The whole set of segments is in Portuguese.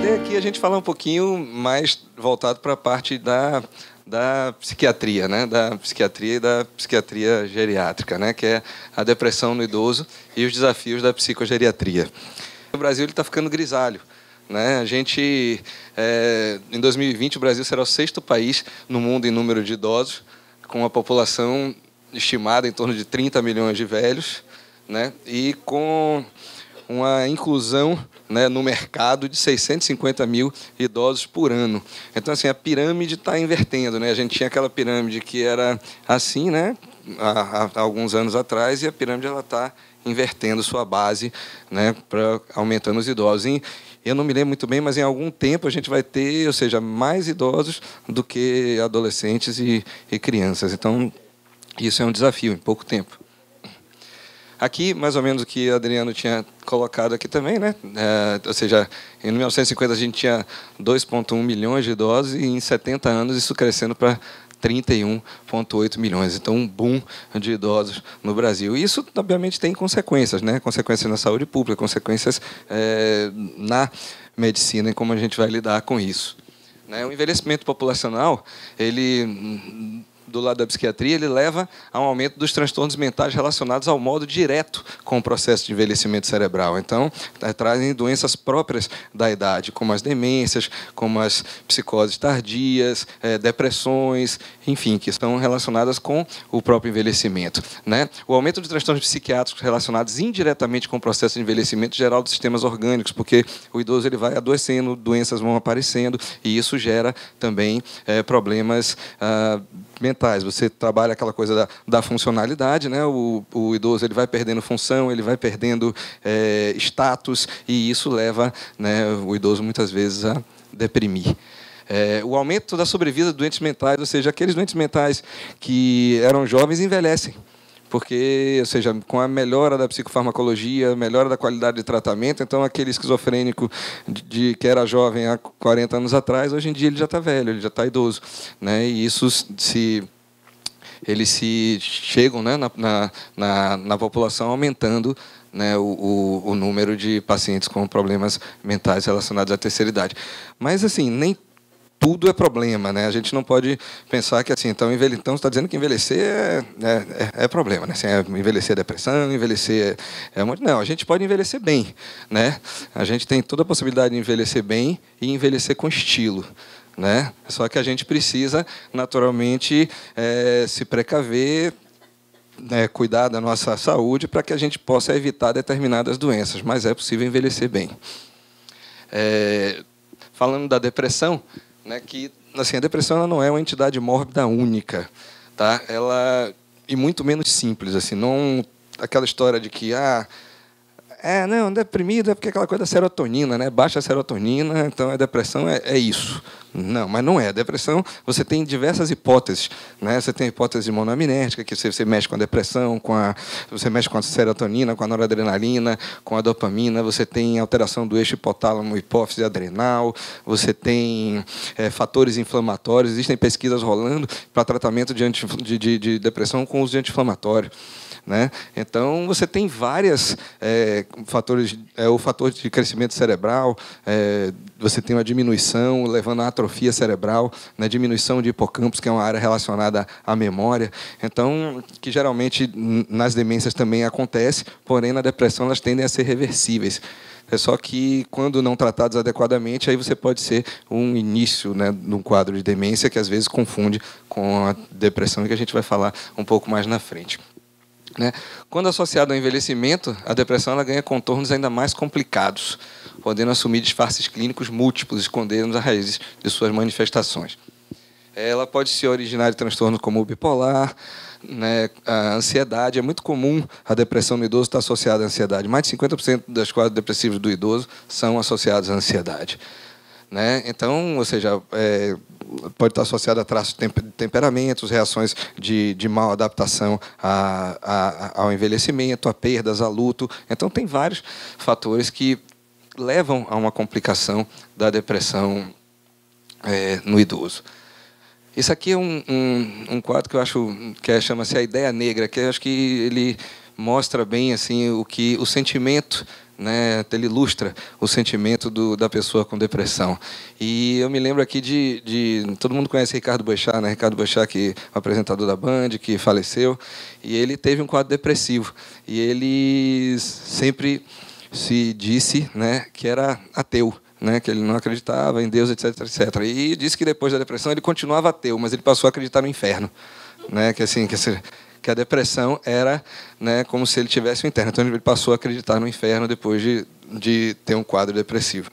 ideia aqui é a gente falar um pouquinho mais voltado para a parte da psiquiatria, né? Da psiquiatria e da psiquiatria geriátrica, né? Que é a depressão no idoso e os desafios da psicogeriatria. O Brasil está ficando grisalho, né? A gente, em 2020, o Brasil será o 6º país no mundo em número de idosos, com uma população estimada em torno de 30 milhões de velhos, né? E com uma inclusão, né, no mercado de 650 mil idosos por ano. Então, assim, a pirâmide está invertendo, né? A gente tinha aquela pirâmide que era assim, né, há alguns anos atrás, e a pirâmide está invertendo sua base, né, aumentando os idosos. E eu não me lembro muito bem, mas em algum tempo a gente vai ter, ou seja, mais idosos do que adolescentes e crianças. Então, isso é um desafio em pouco tempo. Aqui, mais ou menos o que o Adriano tinha colocado aqui também, né? Ou seja, em 1950 a gente tinha 2,1 milhões de idosos e em 70 anos isso crescendo para 31,8 milhões. Então, um boom de idosos no Brasil. E isso, obviamente, tem consequências, né? Consequências na saúde pública, consequências na medicina e como a gente vai lidar com isso. O envelhecimento populacional, ele, do lado da psiquiatria, ele leva a um aumento dos transtornos mentais relacionados ao modo direto com o processo de envelhecimento cerebral. Então, trazem doenças próprias da idade, como as demências, como as psicoses tardias, depressões, enfim, que estão relacionadas com o próprio envelhecimento, né? O aumento de transtornos psiquiátricos relacionados indiretamente com o processo de envelhecimento geral dos sistemas orgânicos, porque o idoso ele vai adoecendo, doenças vão aparecendo, e isso gera também problemas mentais. Você trabalha aquela coisa da funcionalidade, né? O idoso ele vai perdendo função, ele vai perdendo status, e isso leva, né, o idoso muitas vezes a deprimir. O aumento da sobrevida de doentes mentais, ou seja, aqueles doentes mentais que eram jovens envelhecem. Porque, ou seja, com a melhora da psicofarmacologia, melhora da qualidade de tratamento, então aquele esquizofrênico que era jovem há 40 anos atrás, hoje em dia ele já está velho, ele já está idoso, né? E isso eles se chegam, né, na população, aumentando, né, o número de pacientes com problemas mentais relacionados à terceira idade. Mas, assim, nem tudo é problema, né? A gente não pode pensar que, assim, então você está dizendo que envelhecer é problema, né? Assim, envelhecer é depressão, envelhecer não, a gente pode envelhecer bem, né? A gente tem toda a possibilidade de envelhecer bem e envelhecer com estilo, né? Só que a gente precisa, naturalmente, se precaver, né, cuidar da nossa saúde para que a gente possa evitar determinadas doenças, mas é possível envelhecer bem. Falando da depressão, né, que, assim, a depressão ela não é uma entidade mórbida única, tá? Ela, e muito menos simples, assim, não aquela história de que não, deprimido é porque aquela coisa da serotonina, né? Baixa a serotonina, então a depressão é isso. Não, mas não é. A depressão, você tem diversas hipóteses, né? Você tem a hipótese monoaminética, que você mexe com a depressão, você mexe com a serotonina, com a noradrenalina, com a dopamina, você tem alteração do eixo hipotálamo, hipófise adrenal, você tem fatores inflamatórios, existem pesquisas rolando para tratamento de depressão com uso de anti-inflamatório, né? Então, você tem vários fatores, o fator de crescimento cerebral, você tem uma diminuição, levando à atrofia cerebral, né, diminuição de hipocampos, que é uma área relacionada à memória. Então, que geralmente nas demências também acontece, porém, na depressão elas tendem a ser reversíveis. É só que, quando não tratados adequadamente, aí você pode ser um início, né, de um quadro de demência que, às vezes, confunde com a depressão, que a gente vai falar um pouco mais na frente. Né? Quando associado ao envelhecimento, a depressão ela ganha contornos ainda mais complicados, podendo assumir disfarces clínicos múltiplos, escondendo as raízes de suas manifestações. Ela pode se originar de transtornos como o bipolar, né? A ansiedade. É muito comum a depressão no idoso estar associada à ansiedade. Mais de 50% dos quadros depressivos do idoso são associados à ansiedade, né? Então, ou seja, pode estar associado a traços de temperamentos, reações de mal adaptação ao envelhecimento, a perdas, a luto. Então, tem vários fatores que levam a uma complicação da depressão no idoso. Isso aqui é um quadro que eu acho que chama-se A Ideia Negra, que eu acho que ele mostra bem assim o sentimento, né? Ele ilustra o sentimento da pessoa com depressão. E eu me lembro aqui todo mundo conhece Ricardo Boechat, né? Ricardo Boechat, que é o apresentador da Band, que faleceu, e ele teve um quadro depressivo. E ele sempre se disse, né, que era ateu, né, que ele não acreditava em Deus, etc, etc. E disse que depois da depressão ele continuava ateu, mas ele passou a acreditar no inferno, né, que a depressão era, né, como se ele tivesse um inferno. Então ele passou a acreditar no inferno depois de ter um quadro depressivo.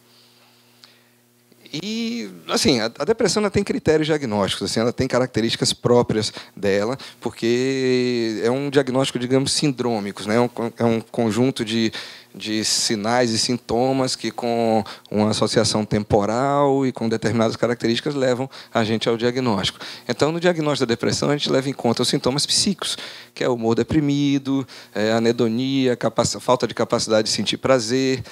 E, assim, a depressão ela tem critérios diagnósticos, assim, ela tem características próprias dela, porque é um diagnóstico, digamos, sindrômicos, né? É um conjunto de sinais e sintomas que, com uma associação temporal e com determinadas características, levam a gente ao diagnóstico. Então, no diagnóstico da depressão, a gente leva em conta os sintomas psíquicos, que é o humor deprimido, anedonia, falta de capacidade de sentir prazer,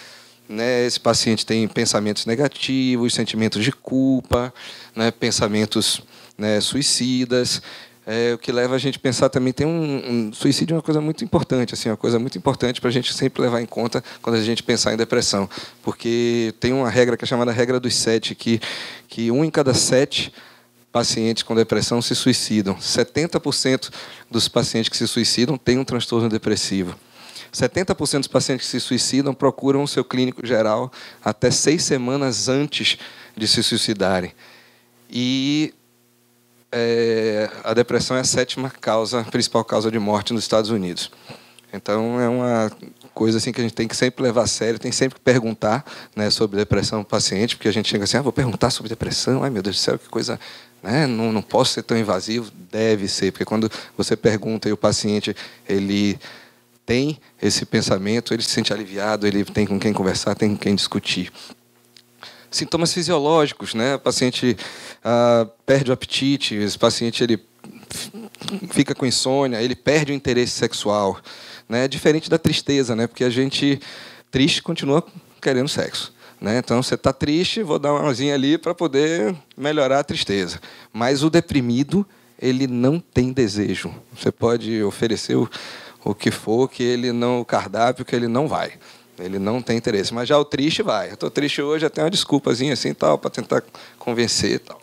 né? Esse paciente tem pensamentos negativos, sentimentos de culpa, né? Pensamentos, né, suicidas. O que leva a gente a pensar também, tem suicídio é uma coisa muito importante, assim, uma coisa muito importante para a gente sempre levar em conta quando a gente pensar em depressão, porque tem uma regra que é chamada regra dos 7, que 1 em cada 7 pacientes com depressão se suicidam. 70% dos pacientes que se suicidam têm um transtorno depressivo. 70% dos pacientes que se suicidam procuram o seu clínico geral até 6 semanas antes de se suicidarem. E a depressão é a 7ª principal causa de morte nos Estados Unidos. Então, é uma coisa assim que a gente tem que sempre levar a sério, tem sempre que perguntar, né, sobre depressão no paciente, porque a gente chega assim, vou perguntar sobre depressão, ai meu Deus do céu, que coisa, né, não posso ser tão invasivo. Deve ser, porque quando você pergunta e o paciente ele tem esse pensamento, ele se sente aliviado, ele tem com quem conversar, tem com quem discutir. Sintomas fisiológicos, né? O paciente perde o apetite, esse paciente ele fica com insônia, ele perde o interesse sexual, né? Diferente da tristeza, né? Porque a gente triste continua querendo sexo, né? Então você está triste, vou dar uma mãozinha ali para poder melhorar a tristeza. Mas o deprimido, ele não tem desejo. Você pode oferecer o que for, o cardápio, que ele não vai. Ele não tem interesse. Mas já o triste vai. Eu estou triste hoje, até uma desculpazinha assim, tal, para tentar convencer, tal,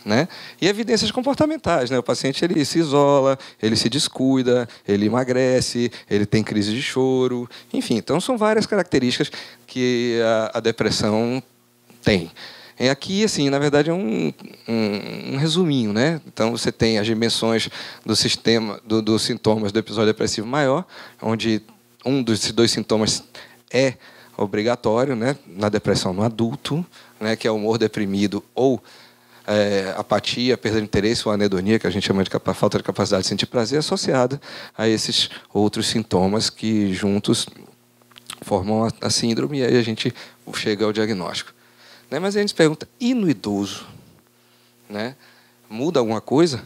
né? E evidências comportamentais, né? O paciente ele se isola, ele se descuida, ele emagrece, ele tem crise de choro, enfim. Então são várias características que a depressão tem. E aqui, assim, na verdade, é um resuminho, né? Então, você tem as dimensões do sistema, dos sintomas do episódio depressivo maior, onde um dos 2 sintomas é obrigatório, né? Na depressão no adulto, né? Que é o humor deprimido ou apatia, perda de interesse ou anedonia, que a gente chama de falta de capacidade de sentir prazer, associada a esses outros sintomas que juntos formam a síndrome, e aí a gente chega ao diagnóstico. Mas a gente se pergunta, e no idoso? Né? Muda alguma coisa?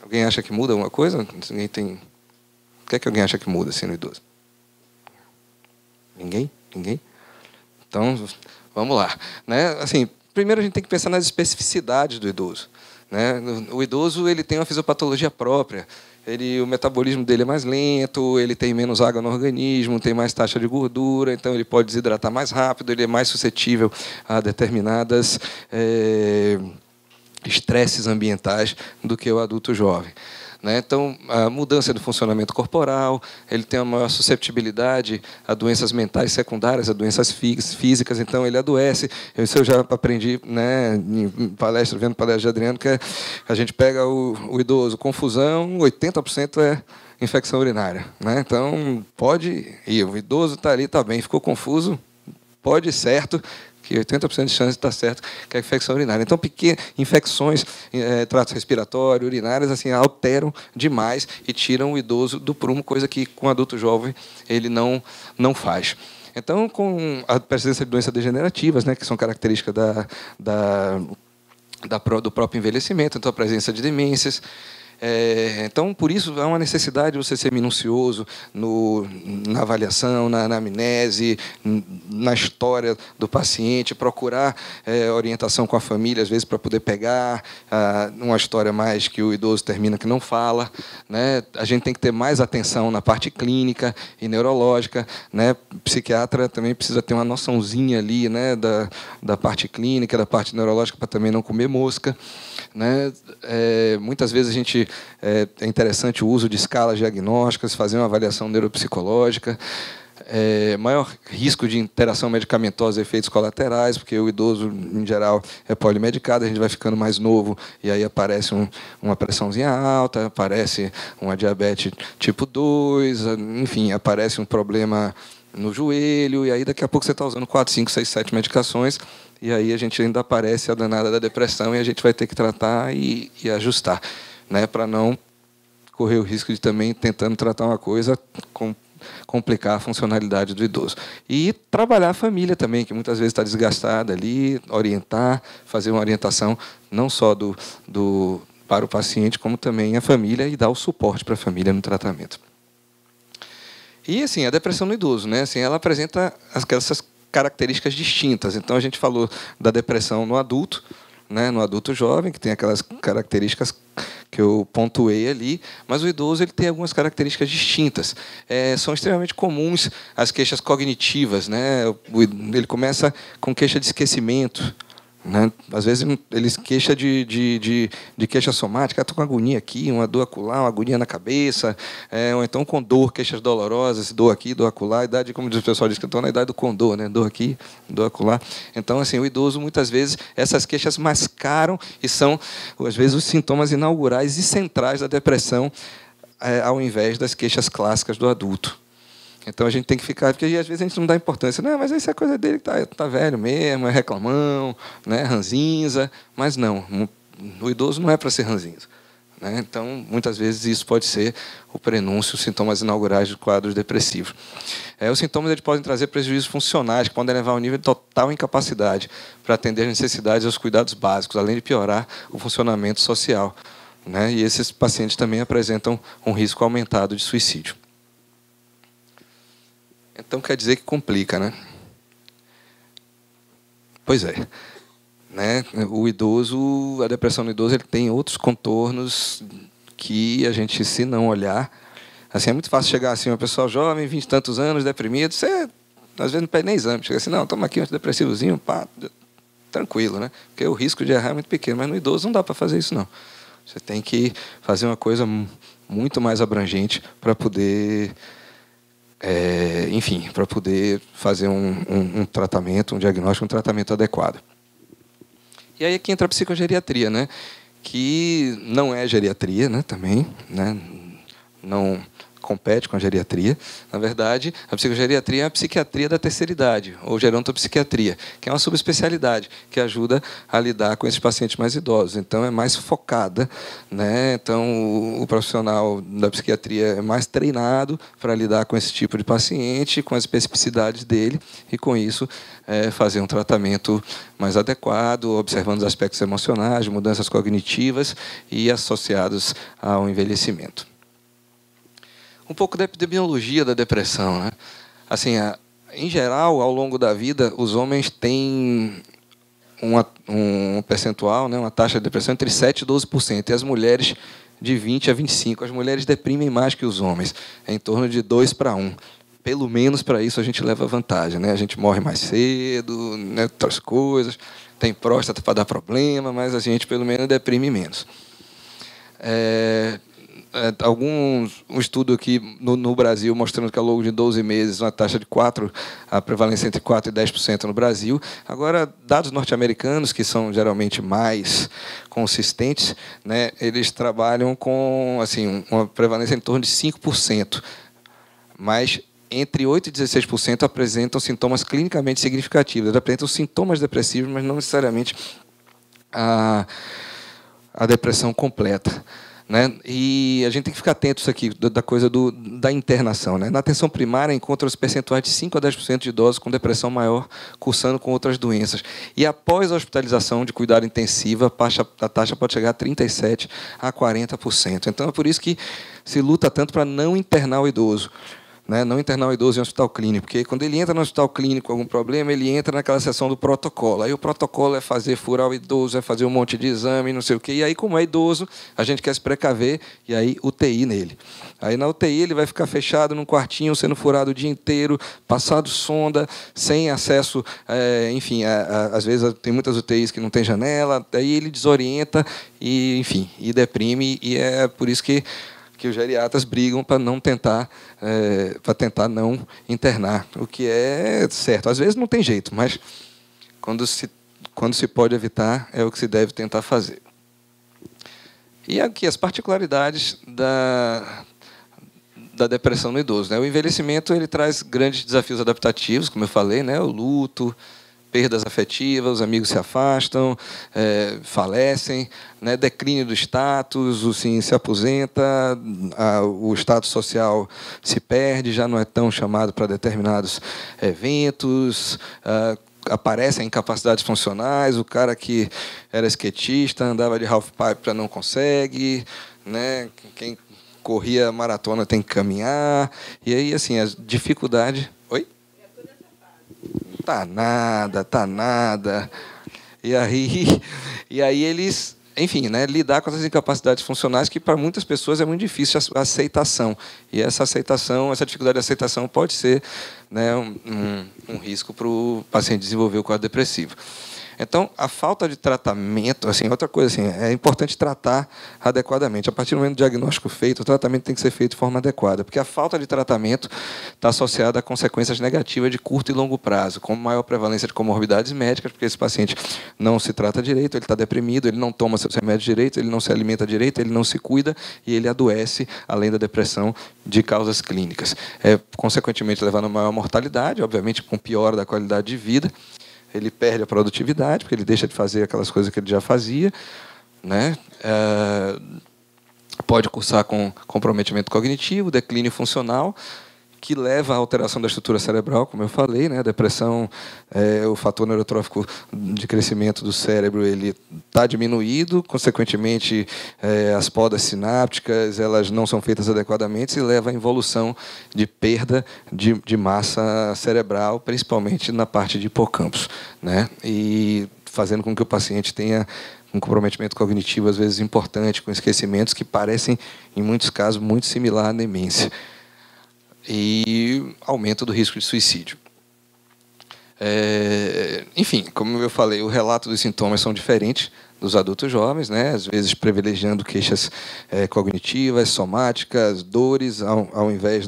Alguém acha que muda alguma coisa? Ninguém tem... O que é que alguém acha que muda assim, no idoso? Ninguém? Ninguém? Então, vamos lá. Né? Assim, primeiro a gente tem que pensar nas especificidades do idoso. Né? O idoso ele tem uma fisiopatologia própria. O metabolismo dele é mais lento, ele tem menos água no organismo, tem mais taxa de gordura, então ele pode desidratar mais rápido, ele é mais suscetível a determinadas estresses ambientais do que o adulto jovem. Né? Então, a mudança do funcionamento corporal, ele tem uma maior susceptibilidade a doenças mentais secundárias, a doenças físicas, então ele adoece. Isso eu já aprendi, né, vendo palestra de Adriano, que a gente pega o idoso, confusão, 80% é infecção urinária. Né? Então, pode ir, o idoso está ali, está bem, ficou confuso, pode ir certo, que 80% de chance de estar certo que é infecção urinária. Então, pequenas infecções, trato respiratório, urinárias, assim, alteram demais e tiram o idoso do prumo, coisa que com o adulto jovem ele não faz. Então, com a presença de doenças degenerativas, né, que são características do próprio envelhecimento, então a presença de demências, Então, por isso, há uma necessidade de você ser minucioso na avaliação, na anamnese, na história do paciente, procurar orientação com a família, às vezes, para poder pegar uma história mais que o idoso termina que não fala, né? A gente tem que ter mais atenção na parte clínica e neurológica, né? O psiquiatra também precisa ter uma noçãozinha ali, né, da parte clínica, da parte neurológica, para também não comer mosca, né? Muitas vezes é interessante o uso de escalas diagnósticas, fazer uma avaliação neuropsicológica. Maior risco de interação medicamentosa e efeitos colaterais, porque o idoso, em geral, é polimedicado, a gente vai ficando mais novo, e aí aparece uma pressãozinha alta, aparece uma diabetes tipo 2, enfim, aparece um problema no joelho, e aí daqui a pouco você está usando 4, 5, 6, 7 medicações, e aí a gente ainda aparece a danada da depressão, e a gente vai ter que tratar e ajustar, né, para não correr o risco de também, tentando tratar uma coisa, complicar a funcionalidade do idoso. E trabalhar a família também, que muitas vezes está desgastada ali, orientar, fazer uma orientação não só para o paciente, como também a família, e dar o suporte para a família no tratamento. E, assim, a depressão no idoso, né? Assim, ela apresenta essas características distintas. Então, a gente falou da depressão no adulto, né? No adulto jovem, que tem aquelas características que eu pontuei ali, mas o idoso ele tem algumas características distintas. São extremamente comuns as queixas cognitivas, né? Ele começa com queixa de esquecimento, né? Às vezes eles queixa de queixa somática, estou com agonia aqui, uma dor acolá, uma agonia na cabeça, ou então com dor, queixas dolorosas, dor aqui, dor acolá, idade, como o pessoal diz, que estou na idade do condor, né? Dor aqui, dor acolá. Então, assim, o idoso, muitas vezes, essas queixas mascaram e são, às vezes, os sintomas inaugurais e centrais da depressão, ao invés das queixas clássicas do adulto. Então, a gente tem que ficar, porque às vezes a gente não dá importância. Não, mas isso é coisa dele que tá velho mesmo, é reclamão, né, ranzinza. Mas não, o idoso não é para ser ranzinza, né? Então, muitas vezes, isso pode ser o prenúncio, os sintomas inaugurais de quadros depressivos. Os sintomas eles podem trazer prejuízos funcionais, que podem levar ao nível de total incapacidade para atender as necessidades e os cuidados básicos, além de piorar o funcionamento social, né? E esses pacientes também apresentam um risco aumentado de suicídio. Então, quer dizer que complica, né? Pois é. Né? O idoso, a depressão no idoso, ele tem outros contornos que a gente, se não olhar... Assim, é muito fácil chegar assim, uma pessoa jovem, 20 e tantos anos, deprimido, você, às vezes, não pede nem exame. Chega assim, não, toma aqui um antidepressivozinho, pá, tranquilo, né? Porque o risco de errar é muito pequeno, mas no idoso não dá para fazer isso, não. Você tem que fazer uma coisa muito mais abrangente para poder... enfim, para poder fazer um tratamento, um diagnóstico, um tratamento adequado. E aí aqui entra a psicogeriatria, né? Que não é geriatria, né? Também, né? Não compete com a geriatria. Na verdade, a psicogeriatria é a psiquiatria da terceira idade, ou gerontopsiquiatria, que é uma subespecialidade que ajuda a lidar com esses pacientes mais idosos. Então, é mais focada, né? Então, o profissional da psiquiatria é mais treinado para lidar com esse tipo de paciente, com as especificidades dele, e, com isso, fazer um tratamento mais adequado, observando os aspectos emocionais, mudanças cognitivas e associados ao envelhecimento. Um pouco da epidemiologia da depressão, né? Assim, em geral, ao longo da vida, os homens têm um percentual, né, uma taxa de depressão entre 7% e 12%, e as mulheres de 20% a 25%. As mulheres deprimem mais que os homens, em torno de 2 para 1. Pelo menos para isso a gente leva vantagem, né? A gente morre mais cedo, né, outras coisas, tem próstata para dar problema, mas a gente pelo menos deprime menos. Um estudo aqui no Brasil mostrando que ao longo de 12 meses uma taxa de a prevalência entre 4% e 10% no Brasil. Agora, dados norte-americanos, que são geralmente mais consistentes, né, eles trabalham com assim, uma prevalência em torno de 5%, mas entre 8% e 16% apresentam sintomas clinicamente significativos. Apresentam sintomas depressivos, mas não necessariamente a depressão completa. né? E a gente tem que ficar atento a isso aqui, da coisa da internação, né? Na atenção primária, encontra-se percentuais de 5 a 10% de idosos com depressão maior cursando com outras doenças. E após a hospitalização de cuidado intensivo, a taxa pode chegar a 37% a 40%. Então, é por isso que se luta tanto para não internar o idoso. Né? Não internar o idoso em um hospital clínico, porque quando ele entra no hospital clínico com algum problema, ele entra naquela seção do protocolo. Aí o protocolo é furar o idoso, é fazer um monte de exame, não sei o quê. E aí, como é idoso, a gente quer se precaver, e aí UTI nele. Aí na UTI ele vai ficar fechado num quartinho, sendo furado o dia inteiro, passado sonda, sem acesso, enfim, às vezes tem muitas UTIs que não tem janela, aí ele desorienta e, enfim, e deprime, e é por isso que os geriatras brigam para não tentar, para tentar não internar, o que é certo. Às vezes não tem jeito, mas quando se pode evitar, é o que se deve tentar fazer. E aqui as particularidades da depressão no idoso, né? O envelhecimento ele traz grandes desafios adaptativos, como eu falei, né? O luto, perdas afetivas, os amigos se afastam, falecem, né? Declínio do status, o sim se aposenta, o status social se perde, já não é tão chamado para determinados eventos, aparecem incapacidades funcionais, o cara que era skatista, andava de half-pipe para não consegue, né? Quem corria maratona tem que caminhar, e aí assim, a dificuldade... Oi? Tá nada. E aí eles, enfim, né, lidar com essas incapacidades funcionais que para muitas pessoas é muito difícil a aceitação. E essa dificuldade de aceitação pode ser, né, um risco para o paciente desenvolver o quadro depressivo. Então, a falta de tratamento, assim, outra coisa assim, é importante tratar adequadamente. A partir do momento do diagnóstico feito, o tratamento tem que ser feito de forma adequada, porque a falta de tratamento está associada a consequências negativas de curto e longo prazo, como maior prevalência de comorbidades médicas, porque esse paciente não se trata direito, ele está deprimido, ele não toma seus remédios direito, ele não se alimenta direito, ele não se cuida e ele adoece, além da depressão, de causas clínicas. Consequentemente, levando a maior mortalidade, obviamente com piora da qualidade de vida. Ele perde a produtividade, porque ele deixa de fazer aquelas coisas que ele já fazia, né? Pode cursar com comprometimento cognitivo, declínio funcional, que leva à alteração da estrutura cerebral, como eu falei, né? A depressão, o fator neurotrófico de crescimento do cérebro ele está diminuído, consequentemente as podas sinápticas elas não são feitas adequadamente e leva à involução de perda de massa cerebral, principalmente na parte de hipocampos, né? E fazendo com que o paciente tenha um comprometimento cognitivo às vezes importante, com esquecimentos que parecem, em muitos casos, muito similar à demência. E aumento do risco de suicídio. Enfim, como eu falei, o relato dos sintomas são diferentes dos adultos jovens, né? Às vezes privilegiando queixas cognitivas, somáticas, dores, ao invés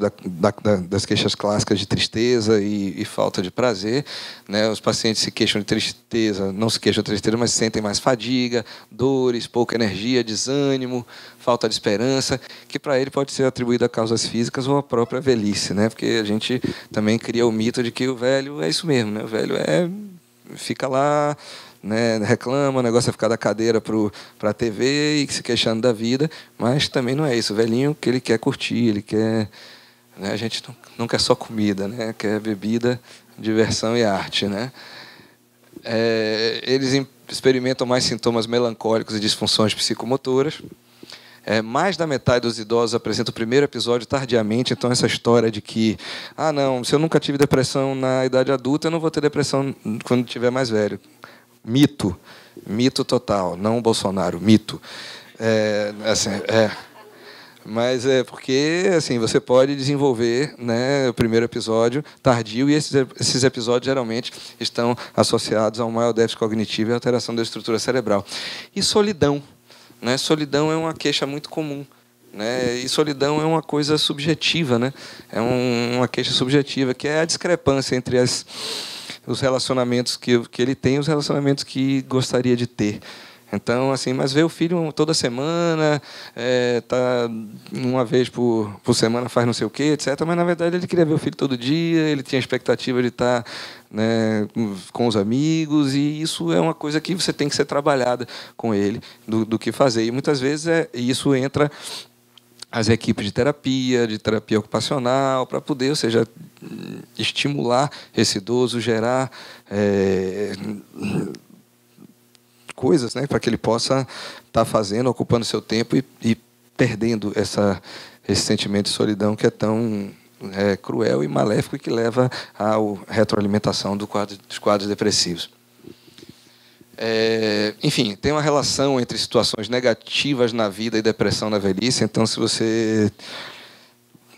das queixas clássicas de tristeza e falta de prazer, né? Os pacientes se queixam de tristeza, não se queixam de tristeza, mas sentem mais fadiga, dores, pouca energia, desânimo, falta de esperança, que para ele pode ser atribuída a causas físicas ou a própria velhice, né? Porque a gente também cria o mito de que o velho é isso mesmo, né? O velho fica lá, né, reclama, o negócio é ficar da cadeira para a TV e se queixando da vida, mas também não é isso. O velhinho que ele quer curtir, ele quer, né, a gente não quer só comida, né, quer bebida, diversão e arte, né. Eles experimentam mais sintomas melancólicos e disfunções psicomotoras. Mais da metade dos idosos apresenta o primeiro episódio tardiamente, então essa história de que, não, se eu nunca tive depressão na idade adulta, eu não vou ter depressão quando tiver mais velho. Mito total, não Bolsonaro, mito. Mas é porque assim, você pode desenvolver, né, o primeiro episódio tardio, e esses episódios geralmente estão associados a um maior déficit cognitivo e alteração da estrutura cerebral. E solidão. Né? Solidão é uma queixa muito comum. Né? E solidão é uma coisa subjetiva. Né? É uma queixa subjetiva, que é a discrepância entre os relacionamentos que ele tem e os relacionamentos que gostaria de ter. Então, assim, mas vê o filho toda semana, tá uma vez por semana faz não sei o quê, etc. Mas, na verdade, ele queria ver o filho todo dia, ele tinha a expectativa de estar, né, com os amigos, e isso é uma coisa que você tem que ser trabalhada com ele, do que fazer. E, muitas vezes, isso entra as equipes de terapia ocupacional, para poder, ou seja, estimular esse idoso, gerar coisas, né, para que ele possa estar fazendo, ocupando seu tempo e perdendo esse sentimento de solidão que é tão cruel e maléfico e que leva à retroalimentação dos quadros depressivos. Enfim, tem uma relação entre situações negativas na vida e depressão na velhice. Então, se você,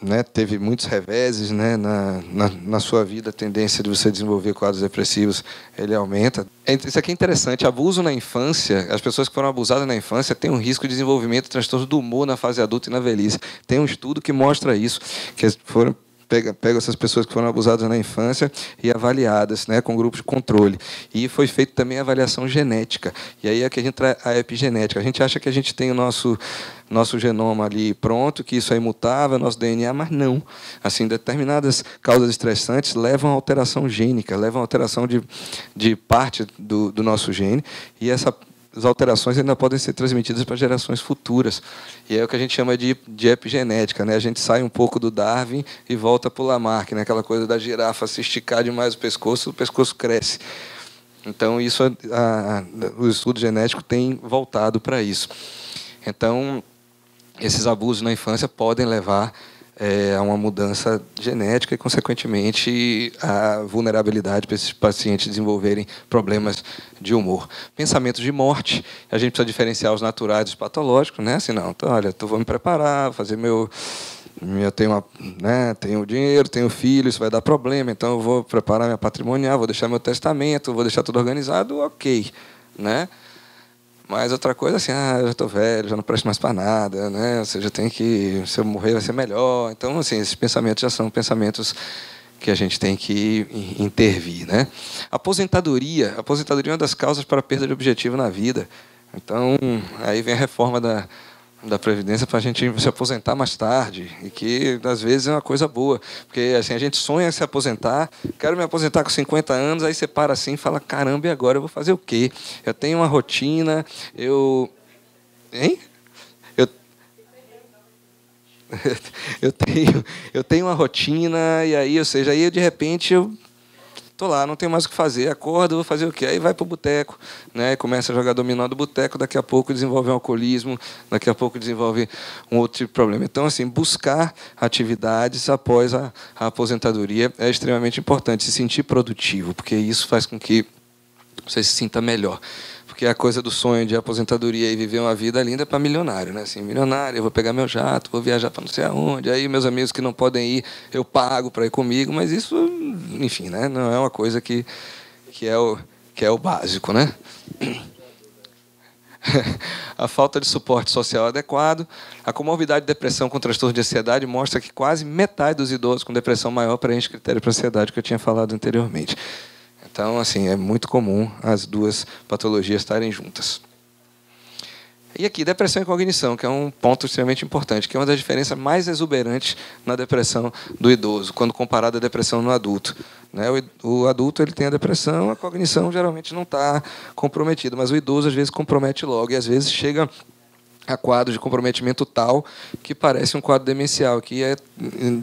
né, teve muitos reveses, né, na sua vida, a tendência de você desenvolver quadros depressivos ele aumenta. Isso aqui é interessante. Abuso na infância, as pessoas que foram abusadas na infância têm um risco de desenvolvimento de transtorno do humor na fase adulta e na velhice. Tem um estudo que mostra isso, que foram pega essas pessoas que foram abusadas na infância e avaliadas, né, com grupos de controle. E foi feita também a avaliação genética. E aí é que a gente entra a epigenética. A gente acha que a gente tem o nosso genoma ali pronto, que isso é imutável, nosso DNA, mas não. Assim, determinadas causas estressantes levam a alteração gênica, levam a alteração de parte do nosso gene, e as alterações ainda podem ser transmitidas para gerações futuras. E é o que a gente chama de epigenética, né? A gente sai um pouco do Darwin e volta para o Lamarck, né? Aquela coisa da girafa se esticar demais o pescoço cresce. Então, isso o estudo genético tem voltado para isso. Então, esses abusos na infância podem levar a uma mudança genética e, consequentemente, a vulnerabilidade para esses pacientes desenvolverem problemas de humor. Pensamentos de morte, a gente precisa diferenciar os naturais dos patológicos, né? Assim, não, então, olha, vou me preparar, fazer eu tenho dinheiro, tenho filho, isso vai dar problema, então eu vou preparar minha patrimonial, vou deixar meu testamento, vou deixar tudo organizado, ok, né? Mas outra coisa, assim, eu já estou velho, já não presto mais para nada, né? Ou seja, se eu morrer vai ser melhor. Então, assim, esses pensamentos já são pensamentos que a gente tem que intervir, né? Aposentadoria é uma das causas para a perda de objetivo na vida. Então, aí vem a reforma da Previdência para a gente se aposentar mais tarde, e que, às vezes, é uma coisa boa. Porque assim, a gente sonha em se aposentar, quero me aposentar com 50 anos, aí você para assim e fala, caramba, e agora eu vou fazer o quê? Eu tenho uma rotina, Hein? Eu tenho uma rotina, e aí, ou seja, aí de repente eu estou lá, não tenho mais o que fazer, acordo, vou fazer o quê? Aí vai para o boteco, né? Começa a jogar dominó do boteco, daqui a pouco desenvolve um alcoolismo, daqui a pouco desenvolve um outro tipo de problema. Então, assim, buscar atividades após a aposentadoria é extremamente importante, se sentir produtivo, porque isso faz com que você se sinta melhor. Porque a coisa do sonho de aposentadoria e viver uma vida linda é para milionário, né? Assim, milionário, eu vou pegar meu jato, vou viajar para não sei aonde, aí meus amigos que não podem ir, eu pago para ir comigo, mas isso, enfim, né? Não é uma coisa que é o básico, né? A falta de suporte social adequado. A comorbidade de depressão com transtorno de ansiedade mostra que quase metade dos idosos com depressão maior preenche critério para ansiedade, que eu tinha falado anteriormente. Então, assim, é muito comum as duas patologias estarem juntas. E aqui, depressão e cognição, que é um ponto extremamente importante, que é uma das diferenças mais exuberantes na depressão do idoso, quando comparado à depressão no adulto. Né? O adulto ele tem a depressão, a cognição geralmente não está comprometida, mas o idoso às vezes compromete logo, e às vezes chega a quadro de comprometimento tal que parece um quadro demencial, que é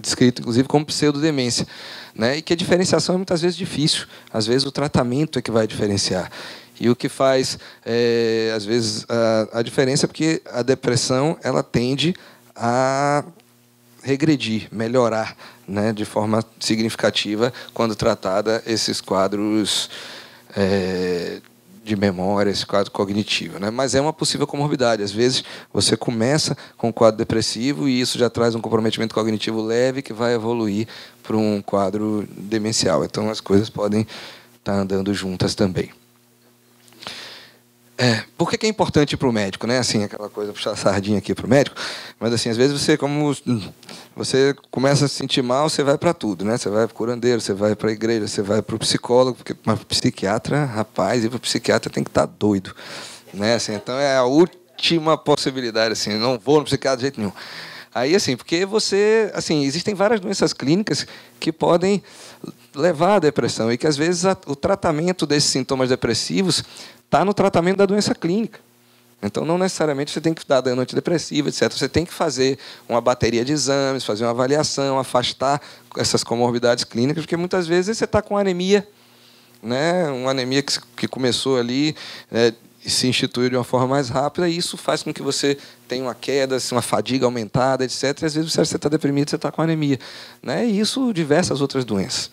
descrito, inclusive, como pseudodemência. Né? E que a diferenciação é muitas vezes difícil. Às vezes o tratamento é que vai diferenciar. E o que faz, às vezes, a diferença é porque a depressão ela tende a regredir, melhorar, né, de forma significativa quando tratada esses quadros de memória, esse quadro cognitivo, né? Mas é uma possível comorbidade. Às vezes você começa com um quadro depressivo e isso já traz um comprometimento cognitivo leve que vai evoluir para um quadro demencial. Então as coisas podem estar andando juntas também. Por que é importante ir para o médico, né? Assim, aquela coisa, puxar a sardinha aqui para o médico, mas assim, às vezes você começa a se sentir mal, você vai para tudo, né? Você vai para o curandeiro, você vai para a igreja, você vai para o psicólogo, mas para o psiquiatra, rapaz, ir para o psiquiatra tem que estar doido, né? Assim, então é a última possibilidade, assim, não vou no psiquiatra de jeito nenhum. Aí, assim, porque você, assim, existem várias doenças clínicas que podem levar à depressão e que, às vezes, o tratamento desses sintomas depressivos está no tratamento da doença clínica. Então, não necessariamente você tem que dar dano antidepressivo, etc. Você tem que fazer uma bateria de exames, fazer uma avaliação, afastar essas comorbidades clínicas, porque muitas vezes você está com anemia, né? Uma anemia que começou ali e se instituiu de uma forma mais rápida, e isso faz com que você tenha uma queda, uma fadiga aumentada, etc. E, às vezes, você está deprimido, você está com anemia, né? E isso diversas outras doenças.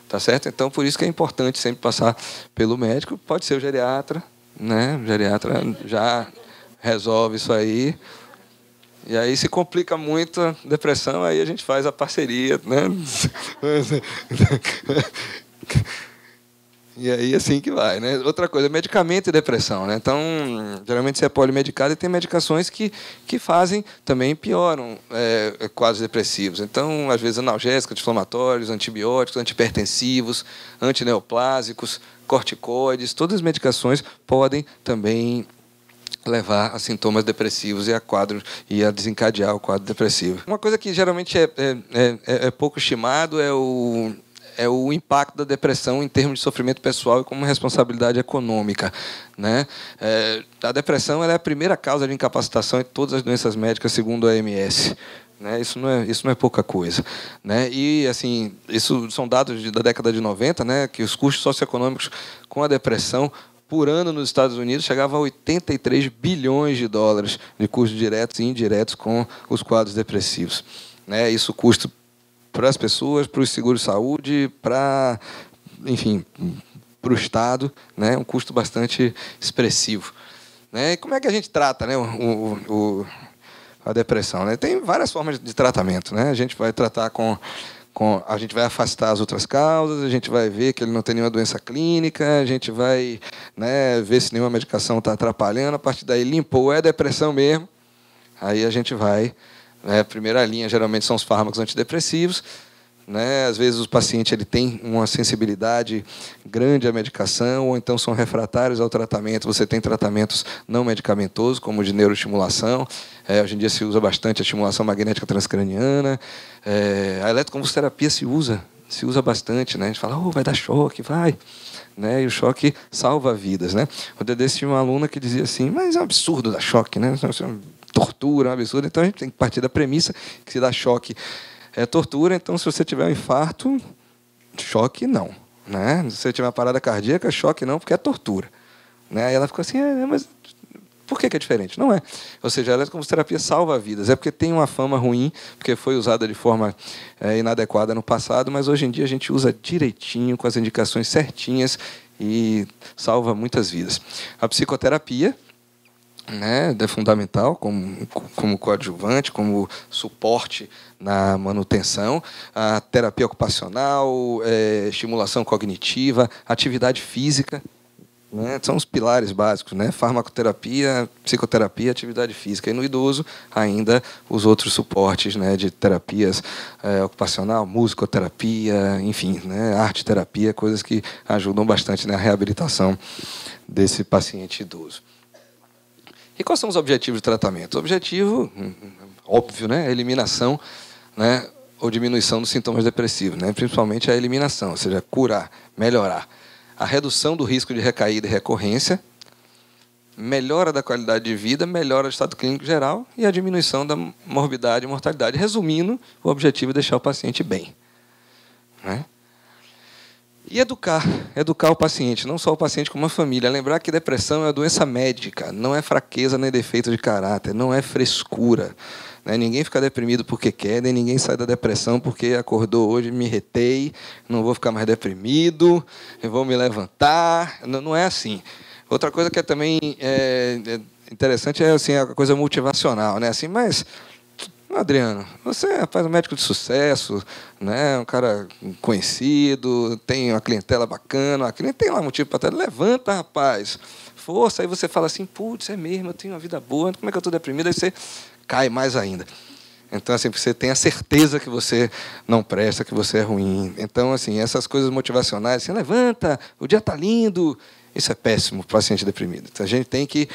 Tá certo? Então, por isso que é importante sempre passar pelo médico. Pode ser o geriatra, né? O geriatra já resolve isso aí. E aí, se complica muito a depressão, aí a gente faz a parceria, né? E aí, assim que vai, né? Outra coisa, medicamento e depressão, né? Então, geralmente você é polimedicado e tem medicações que também pioram quadros depressivos. Então, às vezes, analgésicos, anti-inflamatórios, antibióticos, antipertensivos, antineoplásicos, corticoides, todas as medicações podem também levar a sintomas depressivos e a desencadear o quadro depressivo. Uma coisa que geralmente é pouco estimado é o impacto da depressão em termos de sofrimento pessoal e como responsabilidade econômica, né? A depressão ela é a primeira causa de incapacitação em todas as doenças médicas, segundo a OMS. Né? Isso não é pouca coisa. Né? E, assim, isso são dados da década de 90, né? Que os custos socioeconômicos com a depressão por ano nos Estados Unidos chegavam a 83 bilhões de dólares de custos diretos e indiretos com os quadros depressivos. Né? Isso custa para as pessoas, para os seguros de saúde, enfim, para o Estado, né? Um custo bastante expressivo. Né? E como é que a gente trata, né, a depressão? Né? Tem várias formas de tratamento. Né? A gente vai tratar a gente vai afastar as outras causas, a gente vai ver que ele não tem nenhuma doença clínica, a gente vai, né, ver se nenhuma medicação está atrapalhando, a partir daí limpou, é depressão mesmo, aí a gente vai... A primeira linha, geralmente, são os fármacos antidepressivos. Né? Às vezes, o paciente ele tem uma sensibilidade grande à medicação, ou então são refratários ao tratamento. Você tem tratamentos não medicamentosos, como o de neuroestimulação. Hoje em dia se usa bastante a estimulação magnética transcraniana. A eletroconvulsoterapia se usa bastante. Né? A gente fala, vai dar choque, vai. Né? E o choque salva vidas. Né? O Dedê tinha uma aluna que dizia assim, mas é um absurdo dar choque, né? Tortura, é um absurdo. Então, a gente tem que partir da premissa que se dá choque é tortura. Então, se você tiver um infarto, choque não. Né? Se você tiver uma parada cardíaca, choque não, porque é tortura. Né? Aí ela ficou assim, mas por que é diferente? Não é. Ou seja, a eletroconvulsoterapia salva vidas. É porque tem uma fama ruim, porque foi usada de forma inadequada no passado, mas hoje em dia a gente usa direitinho, com as indicações certinhas e salva muitas vidas. A psicoterapia, né, é fundamental como coadjuvante, como suporte na manutenção, a terapia ocupacional, estimulação cognitiva, atividade física, né, são os pilares básicos, né, farmacoterapia, psicoterapia, atividade física. E no idoso, ainda os outros suportes, né, de terapias ocupacional, musicoterapia, enfim, né, arte-terapia, coisas que ajudam bastante na reabilitação desse paciente idoso. E quais são os objetivos de tratamento? O objetivo, óbvio, né, é a eliminação, né, ou diminuição dos sintomas depressivos, né, principalmente a eliminação, ou seja, curar, melhorar. A redução do risco de recaída e recorrência, melhora da qualidade de vida, melhora do estado clínico geral e a diminuição da morbidade e mortalidade. Resumindo, o objetivo é deixar o paciente bem. Né? E educar o paciente, não só o paciente como a família. Lembrar que depressão é uma doença médica, não é fraqueza nem defeito de caráter, não é frescura. Né? Ninguém fica deprimido porque quer, nem ninguém sai da depressão porque acordou hoje, me retei, não vou ficar mais deprimido, eu vou me levantar. Não é assim. Outra coisa que também interessante é assim, a coisa motivacional. Né? Assim, mas... Adriano, você é um médico de sucesso, né? Um cara conhecido, tem uma clientela bacana, a cliente tem lá motivo para estar. Levanta, rapaz, força. Aí você fala assim, putz, é mesmo, eu tenho uma vida boa, como é que eu estou deprimido? Aí você cai mais ainda. Então, assim, você tem a certeza que você não presta, que você é ruim. Então, assim, essas coisas motivacionais, assim, levanta, o dia está lindo, Isso é péssimo para o paciente deprimido. Então, a gente tem que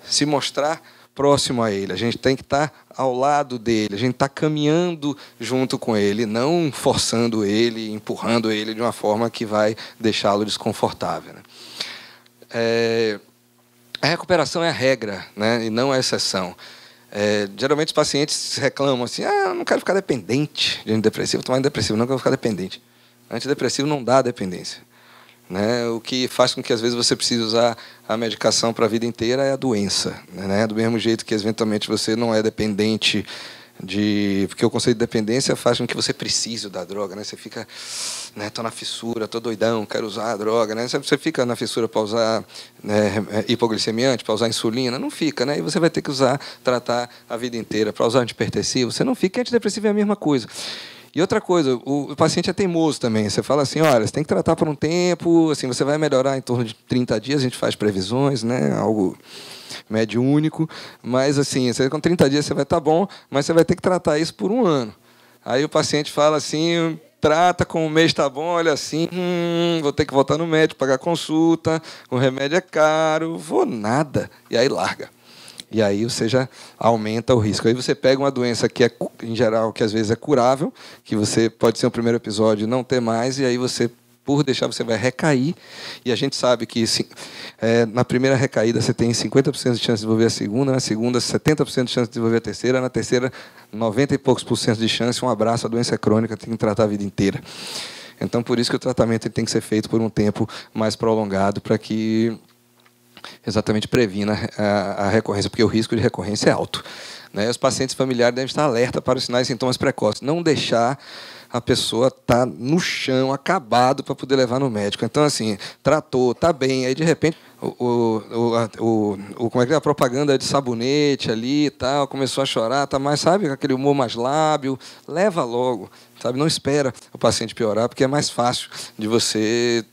se mostrar próximo a ele, a gente tem que estar ao lado dele, a gente está caminhando junto com ele, não forçando ele, empurrando ele de uma forma que vai deixá-lo desconfortável, né? A recuperação é a regra, né, e não a exceção. Geralmente os pacientes reclamam assim: eu não quero ficar dependente de antidepressivo, tomar antidepressivo, não quero ficar dependente. Antidepressivo não dá dependência, né? O que faz com que às vezes você precise usar a medicação para a vida inteira é a doença, né? Do mesmo jeito que eventualmente você não é dependente porque o conceito de dependência faz com que você precise da droga, né? Você fica, né, tô na fissura, tô doidão, quero usar a droga, né? Você fica na fissura para usar, né, hipoglicemiante, para usar insulina, não fica, né? E você vai ter que tratar a vida inteira para usar antipertensivo, você não fica. Antidepressivo é a mesma coisa. E outra coisa, o paciente é teimoso também. Você fala assim: olha, você tem que tratar por um tempo, assim, você vai melhorar em torno de 30 dias, a gente faz previsões, né? Algo médio único, mas assim, com 30 dias você vai estar bom, mas você vai ter que tratar isso por um ano. Aí o paciente fala assim: trata, com um mês está bom, olha assim, vou ter que voltar no médico, pagar consulta, o remédio é caro, vou nada. E aí larga. E aí você já aumenta o risco. Aí você pega uma doença que em geral, que às vezes é curável, que você pode ser um primeiro episódio e não ter mais, e aí você, por deixar, você vai recair. E a gente sabe que na primeira recaída você tem 50% de chance de desenvolver a segunda, na segunda 70% de chance de desenvolver a terceira, na terceira 90 e poucos por cento de chance. Um abraço, a doença é crônica, tem que tratar a vida inteira. Então, por isso que o tratamento tem que ser feito por um tempo mais prolongado, para que exatamente previna a recorrência, porque o risco de recorrência é alto, né? Os pacientes familiares devem estar alerta para os sinais e sintomas precoces, não deixar a pessoa estar no chão, acabado, para poder levar no médico. Então, assim, tratou, está bem, aí de repente como é que é, a propaganda de sabonete ali e tal, começou a chorar, tá mais, sabe, aquele humor mais lábio, leva logo, sabe? Não espera o paciente piorar, porque é mais fácil de você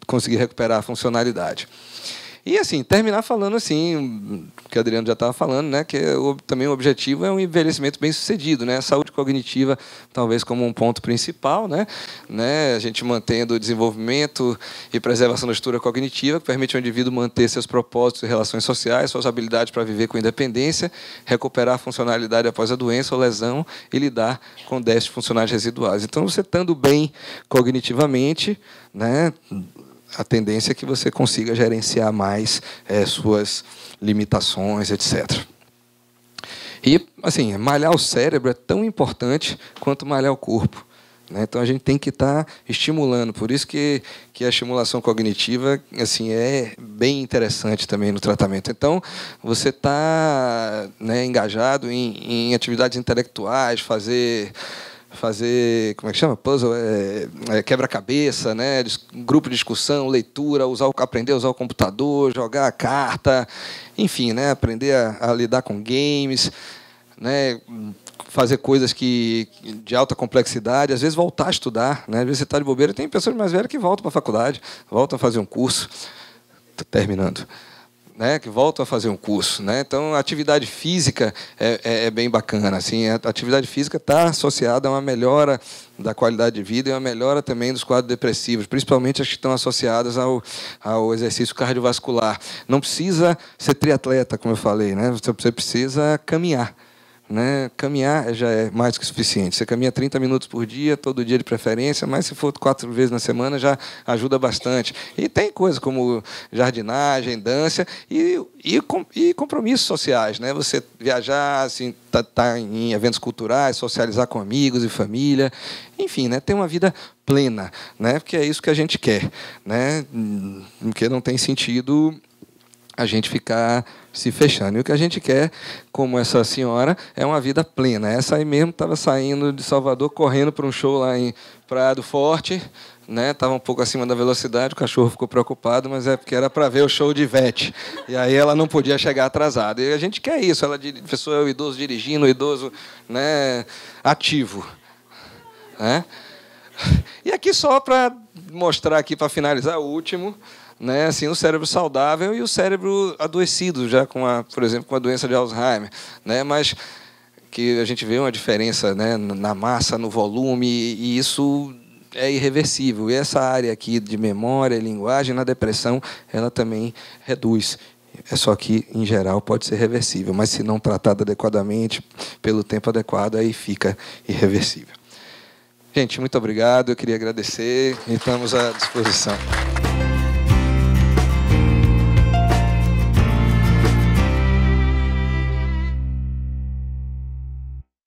conseguir recuperar a funcionalidade. E, assim, terminar falando assim, que o Adriano já estava falando, né, que também o objetivo é um envelhecimento bem-sucedido, né, a saúde cognitiva talvez como um ponto principal, né, a gente mantendo o desenvolvimento e preservação da estrutura cognitiva, que permite ao indivíduo manter seus propósitos e relações sociais, suas habilidades para viver com independência, recuperar a funcionalidade após a doença ou lesão e lidar com déficits funcionais residuais. Então, você estando bem cognitivamente, né, a tendência é que você consiga gerenciar mais suas limitações, etc. E, assim, malhar o cérebro é tão importante quanto malhar o corpo, né? Então, a gente tem que estar estimulando. Por isso que a estimulação cognitiva, assim, é bem interessante também no tratamento. Então, você está, né, engajado em atividades intelectuais, fazer, como é que chama? Puzzle, quebra-cabeça, né? Grupo de discussão, leitura, aprender a usar o computador, jogar a carta, enfim, né? Aprender a lidar com games, né? Fazer coisas de alta complexidade, às vezes voltar a estudar, né? Às vezes você está de bobeira, tem pessoas mais velhas que voltam para a faculdade, voltam a fazer um curso. Estou terminando. Né, que voltam a fazer um curso, né? Então, a atividade física é bem bacana. Assim, a atividade física está associada a uma melhora da qualidade de vida e uma melhora também dos quadros depressivos, principalmente as que estão associadas ao exercício cardiovascular. Não precisa ser triatleta, como eu falei, né? Você precisa caminhar. Né? Caminhar já é mais que suficiente. Você caminha 30 minutos por dia, todo dia de preferência, mas se for 4 vezes na semana já ajuda bastante. E tem coisas como jardinagem, dança e compromissos sociais, né? Você viajar, assim, tá em eventos culturais, socializar com amigos e família, enfim, né? Ter uma vida plena, né? Porque é isso que a gente quer, né? Porque não tem sentido a gente ficar se fechando. E o que a gente quer, como essa senhora, é uma vida plena. Essa aí mesmo estava saindo de Salvador, correndo para um show lá em Praia do Forte, né? Estava um pouco acima da velocidade, o cachorro ficou preocupado, mas é porque era para ver o show de Ivete. E aí ela não podia chegar atrasada. E a gente quer isso. A pessoa é o idoso dirigindo, o idoso, né, ativo. Né? E aqui só para mostrar, aqui para finalizar, o último, né, assim, o cérebro saudável e o cérebro adoecido, já por exemplo, com a doença de Alzheimer, né, mas que a gente vê uma diferença, né, na massa, no volume, e isso é irreversível. E essa área aqui de memória e linguagem na depressão, ela também reduz. É só que, em geral, pode ser reversível, mas se não tratado adequadamente, pelo tempo adequado, aí fica irreversível. Gente, muito obrigado. Eu queria agradecer e estamos à disposição.